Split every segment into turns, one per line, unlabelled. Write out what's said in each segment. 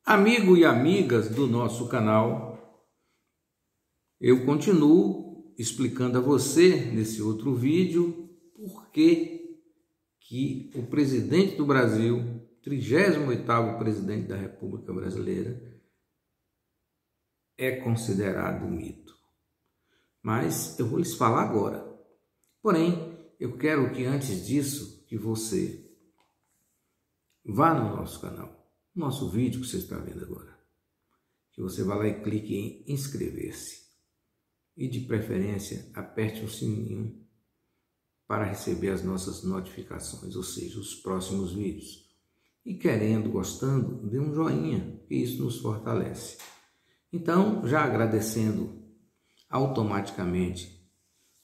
Amigo e amigas do nosso canal, eu continuo explicando a você nesse outro vídeo por que o presidente do Brasil, 38º presidente da República Brasileira, é considerado um mito. Mas eu vou lhes falar agora. Porém, eu quero que antes disso, que você vá no nosso canal, nosso vídeo que você está vendo agora, que você vá lá e clique em inscrever-se e de preferência aperte o sininho para receber as nossas notificações, ou seja, os próximos vídeos. E querendo, gostando, dê um joinha, que isso nos fortalece. Então, já agradecendo automaticamente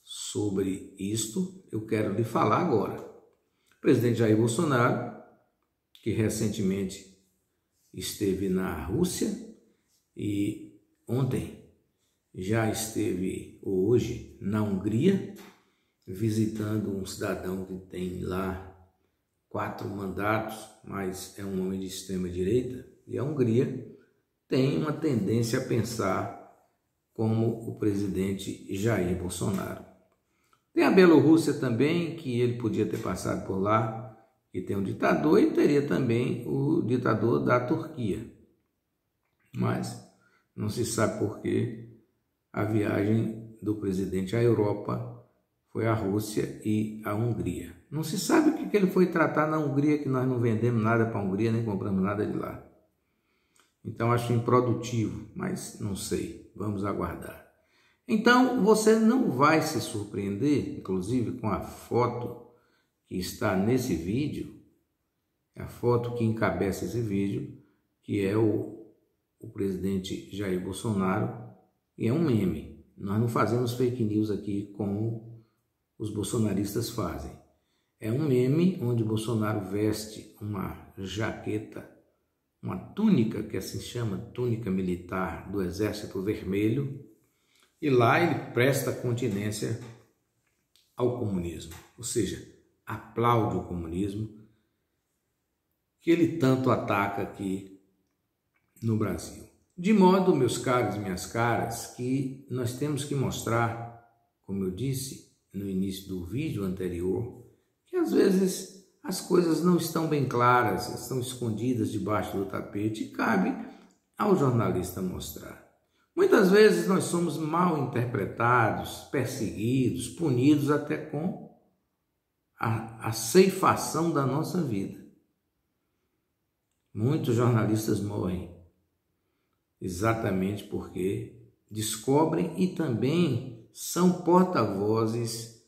sobre isto, eu quero lhe falar agora. O presidente Jair Bolsonaro, que recentemente esteve na Rússia e ontem já esteve, ou hoje, na Hungria, visitando um cidadão que tem lá 4 mandatos, mas é um homem de extrema direita, e a Hungria tem uma tendência a pensar como o presidente Jair Bolsonaro. Tem a Bielorrússia também, que ele podia ter passado por lá, que tem um ditador, e teria também o ditador da Turquia. Mas não se sabe por que a viagem do presidente à Europa foi a Rússia e a Hungria. Não se sabe o que ele foi tratar na Hungria, que nós não vendemos nada para a Hungria, nem compramos nada de lá. Então acho improdutivo, mas não sei, vamos aguardar. Então você não vai se surpreender, inclusive com a foto que está nesse vídeo, a foto que encabeça esse vídeo, que é o presidente Jair Bolsonaro, e é um meme. Nós não fazemos fake news aqui como os bolsonaristas fazem. É um meme onde Bolsonaro veste uma jaqueta, uma túnica, que assim chama, túnica militar do Exército Vermelho, e lá ele presta continência ao comunismo, ou seja, aplaude o comunismo, que ele tanto ataca aqui no Brasil. De modo, meus caros e minhas caras, que nós temos que mostrar, como eu disse no início do vídeo anterior, que às vezes as coisas não estão bem claras, estão escondidas debaixo do tapete, e cabe ao jornalista mostrar. Muitas vezes nós somos mal interpretados, perseguidos, punidos até com a ceifação da nossa vida. Muitos jornalistas morrem exatamente porque descobrem e também são porta-vozes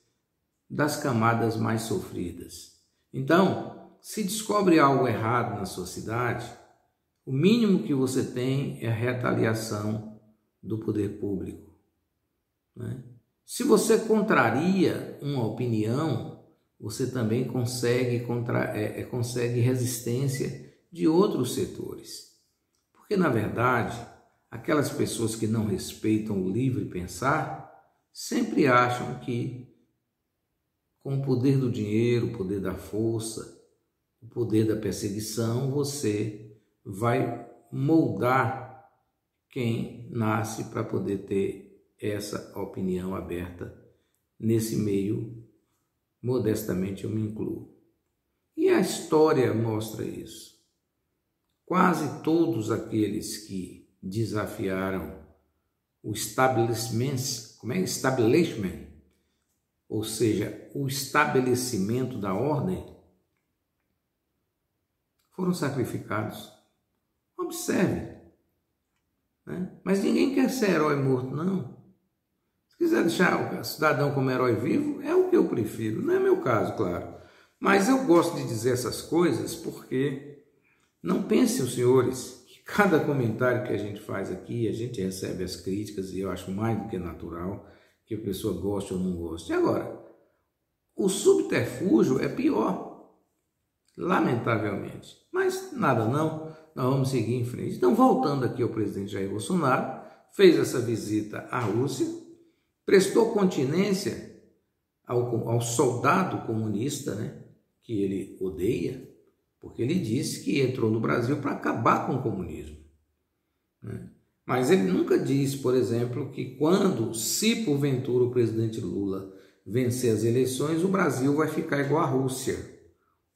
das camadas mais sofridas. Então, se descobre algo errado na sua cidade, o mínimo que você tem é a retaliação do poder público, né? Se você contraria uma opinião, você também consegue resistência de outros setores. Porque, na verdade, aquelas pessoas que não respeitam o livre pensar sempre acham que, com o poder do dinheiro, o poder da força, o poder da perseguição, você vai moldar quem nasce para poder ter essa opinião aberta. Nesse meio, modestamente eu me incluo. E a história mostra isso. Quase todos aqueles que desafiaram o establishment, ou seja, o estabelecimento da ordem, foram sacrificados. Observe, né? Mas ninguém quer ser herói morto, não. Se quiser deixar o cidadão como herói vivo, é o que eu prefiro. Não é meu caso, claro. Mas eu gosto de dizer essas coisas porque não pensem os senhores que cada comentário que a gente faz aqui, a gente recebe as críticas, e eu acho mais do que natural que a pessoa goste ou não goste. Agora, o subterfúgio é pior, lamentavelmente. Mas nada não, nós vamos seguir em frente. Então, voltando aqui ao presidente Jair Bolsonaro, fez essa visita à Rússia, prestou continência ao soldado comunista, né, que ele odeia, porque ele disse que entrou no Brasil para acabar com o comunismo. né? Mas ele nunca disse, por exemplo, que se porventura o presidente Lula vencer as eleições, o Brasil vai ficar igual à Rússia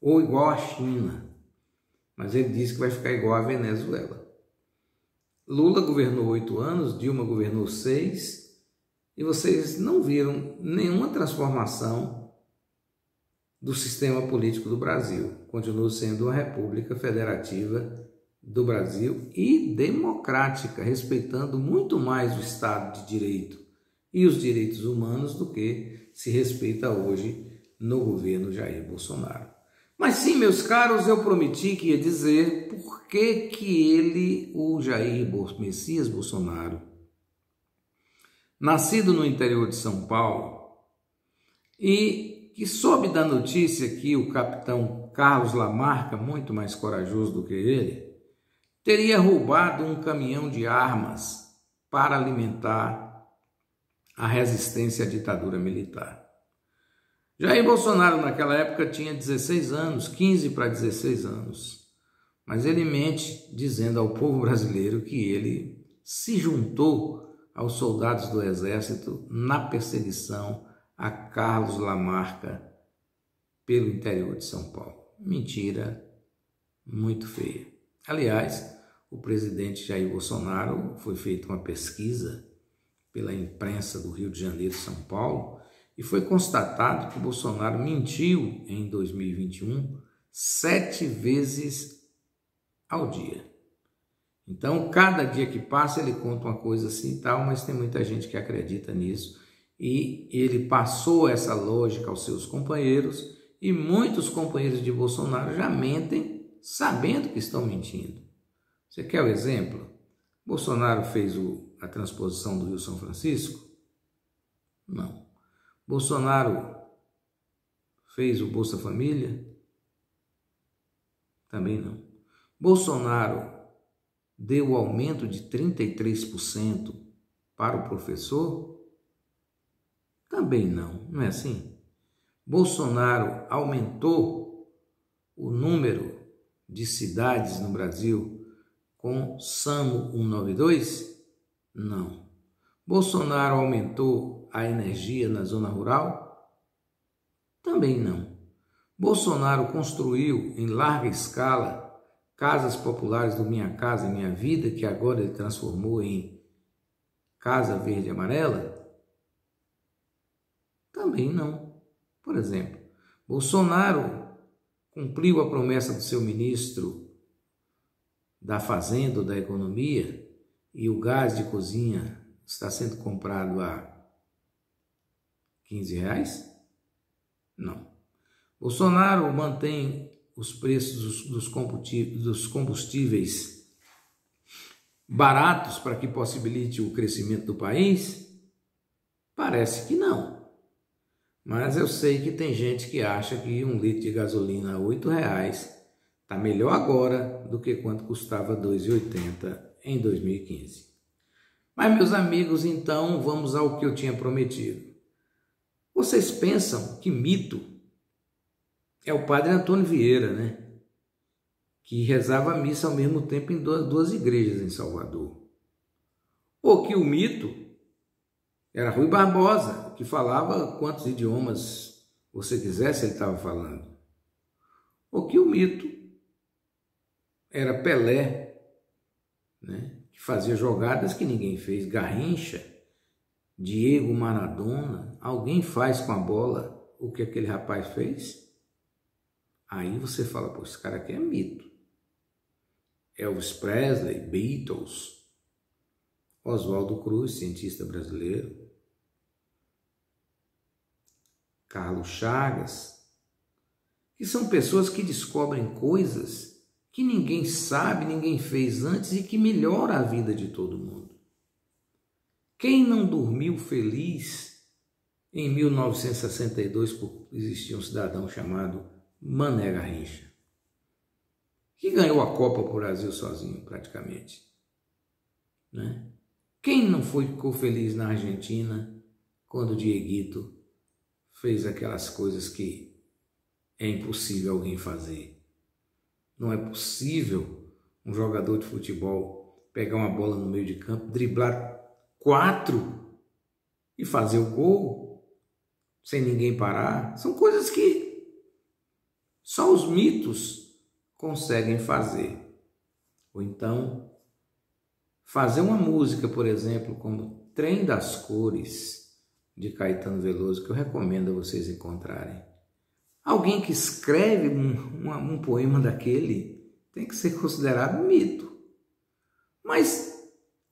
ou igual à China. Mas ele disse que vai ficar igual à Venezuela. Lula governou 8 anos, Dilma governou 6, e vocês não viram nenhuma transformação do sistema político do Brasil. Continua sendo uma república federativa do Brasil e democrática, respeitando muito mais o Estado de Direito e os direitos humanos do que se respeita hoje no governo Jair Bolsonaro. Mas sim, meus caros, eu prometi que ia dizer por que ele, o Jair Messias Bolsonaro, nascido no interior de São Paulo e que soube da notícia que o capitão Carlos Lamarca, muito mais corajoso do que ele, teria roubado um caminhão de armas para alimentar a resistência à ditadura militar. Jair Bolsonaro naquela época tinha 16 anos, 15 para 16 anos, mas ele mente dizendo ao povo brasileiro que ele se juntou aos soldados do exército na perseguição a Carlos Lamarca pelo interior de São Paulo. Mentira muito feia. Aliás, o presidente Jair Bolsonaro, foi feita uma pesquisa pela imprensa do Rio de Janeiro e São Paulo, e foi constatado que Bolsonaro mentiu em 2021 7 vezes ao dia. Então, cada dia que passa ele conta uma coisa assim e tal, mas tem muita gente que acredita nisso, e ele passou essa lógica aos seus companheiros, e muitos companheiros de Bolsonaro já mentem sabendo que estão mentindo. Você quer o exemplo? Bolsonaro fez a transposição do Rio-São Francisco? Não. Bolsonaro fez o Bolsa Família? Também não. Bolsonaro deu o aumento de 33% para o professor? Também não, não é assim? Bolsonaro aumentou o número de cidades no Brasil com SAMU 192? Não. Bolsonaro aumentou a energia na zona rural? Também não. Bolsonaro construiu em larga escala casas populares do Minha Casa Minha Vida, que agora ele transformou em Casa Verde e Amarela? Também não. Por exemplo, Bolsonaro cumpriu a promessa do seu ministro da Fazenda ou da Economia e o gás de cozinha está sendo comprado a R$15? Não. Bolsonaro mantém os preços dos combustíveis baratos para que possibilite o crescimento do país? Parece que não. Mas eu sei que tem gente que acha que 1 litro de gasolina a R$8 está melhor agora do que quanto custava R$2,80 em 2015. Mas, meus amigos, então vamos ao que eu tinha prometido. Vocês pensam que mito é o padre Antônio Vieira, né? Que rezava a missa ao mesmo tempo em duas igrejas em Salvador. Ou que o mito era Rui Barbosa, que falava quantos idiomas você quisesse, ele estava falando. Ou que o mito era Pelé, né? Que fazia jogadas que ninguém fez. Garrincha, Diego Maradona. Alguém faz com a bola o que aquele rapaz fez? Aí você fala, pô, esse cara aqui é mito. Elvis Presley, Beatles, Oswaldo Cruz, cientista brasileiro, Carlos Chagas, que são pessoas que descobrem coisas que ninguém sabe, ninguém fez antes e que melhora a vida de todo mundo. Quem não dormiu feliz em 1962 por existir um cidadão chamado Mané Garrincha, que ganhou a Copa pro Brasil sozinho praticamente, né? Quem não ficou feliz na Argentina quando o Dieguito fez aquelas coisas que é impossível alguém fazer? Não é possível um jogador de futebol pegar uma bola no meio de campo, driblar 4 e fazer o gol sem ninguém parar. São coisas que só os mitos conseguem fazer. Ou então, fazer uma música, por exemplo, como Trem das Cores, de Caetano Veloso, que eu recomendo a vocês encontrarem. Alguém que escreve um poema daquele tem que ser considerado mito. Mas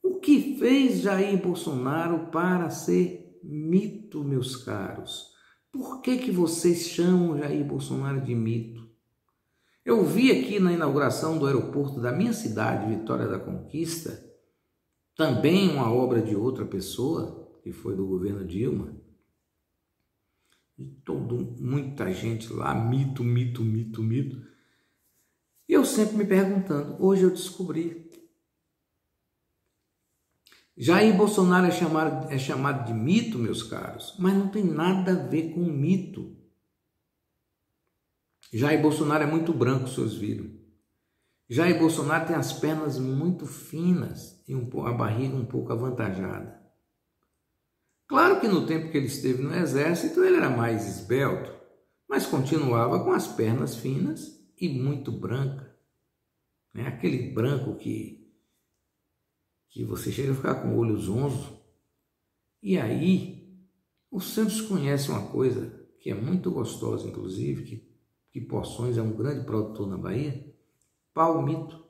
o que fez Jair Bolsonaro para ser mito, meus caros? Por que vocês chamam Jair Bolsonaro de mito? Eu vi aqui na inauguração do aeroporto da minha cidade, Vitória da Conquista, também uma obra de outra pessoa, que foi do governo Dilma, e muita gente lá, mito. E eu sempre me perguntando, hoje eu descobri. Jair Bolsonaro é chamado de mito, meus caros, mas não tem nada a ver com mito. Jair Bolsonaro é muito branco, vocês viram. Jair Bolsonaro tem as pernas muito finas e a barriga um pouco avantajada. Claro que no tempo que ele esteve no exército ele era mais esbelto, mas continuava com as pernas finas e muito branca. Né? Aquele branco que você chega a ficar com o olho zonzo. E aí, os santos conhecem uma coisa que é muito gostosa, inclusive, que Poções é um grande produtor na Bahia, palmito.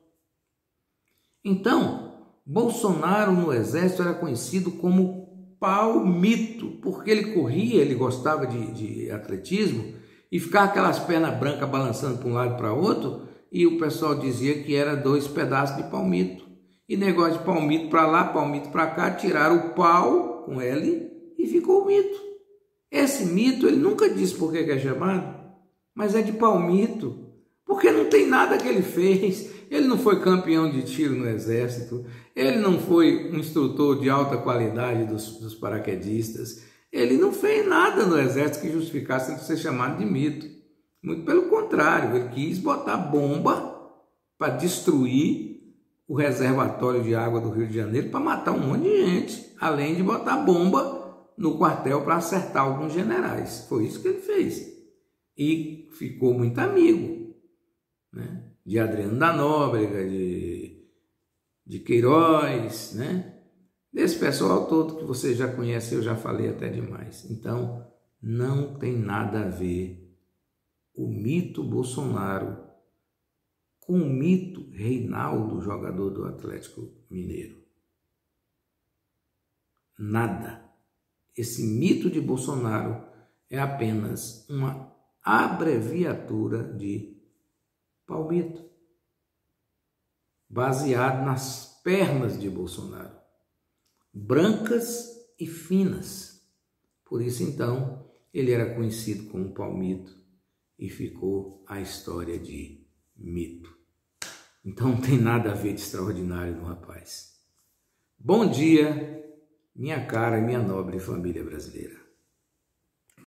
Então, Bolsonaro no exército era conhecido como palmito, porque ele corria, ele gostava de atletismo, e ficava aquelas pernas brancas balançando para um lado e para outro, e o pessoal dizia que era 2 pedaços de palmito. E negócio de palmito para lá, palmito para cá, tiraram o pau com L e ficou o mito. Esse mito, ele nunca disse por que é chamado, mas é de palmito, porque não tem nada que ele fez. Ele não foi campeão de tiro no exército, ele não foi um instrutor de alta qualidade dos paraquedistas, ele não fez nada no exército que justificasse ele ser chamado de mito. Muito pelo contrário, ele quis botar bomba para destruir o reservatório de água do Rio de Janeiro, para matar um monte de gente, além de botar bomba no quartel para acertar alguns generais. Foi isso que ele fez. E ficou muito amigo, né? De Adriano da Nóbrega, de Queiroz, né? Desse pessoal todo que você já conhece, eu já falei até demais. Então, não tem nada a ver o mito Bolsonaro com o mito Reinaldo, jogador do Atlético Mineiro. Nada. Esse mito de Bolsonaro é apenas uma abreviatura de palmito, baseado nas pernas de Bolsonaro, brancas e finas. Por isso, então, ele era conhecido como palmito e ficou a história de mito. Então não tem nada a ver de extraordinário no rapaz. Bom dia, minha cara e minha nobre família brasileira.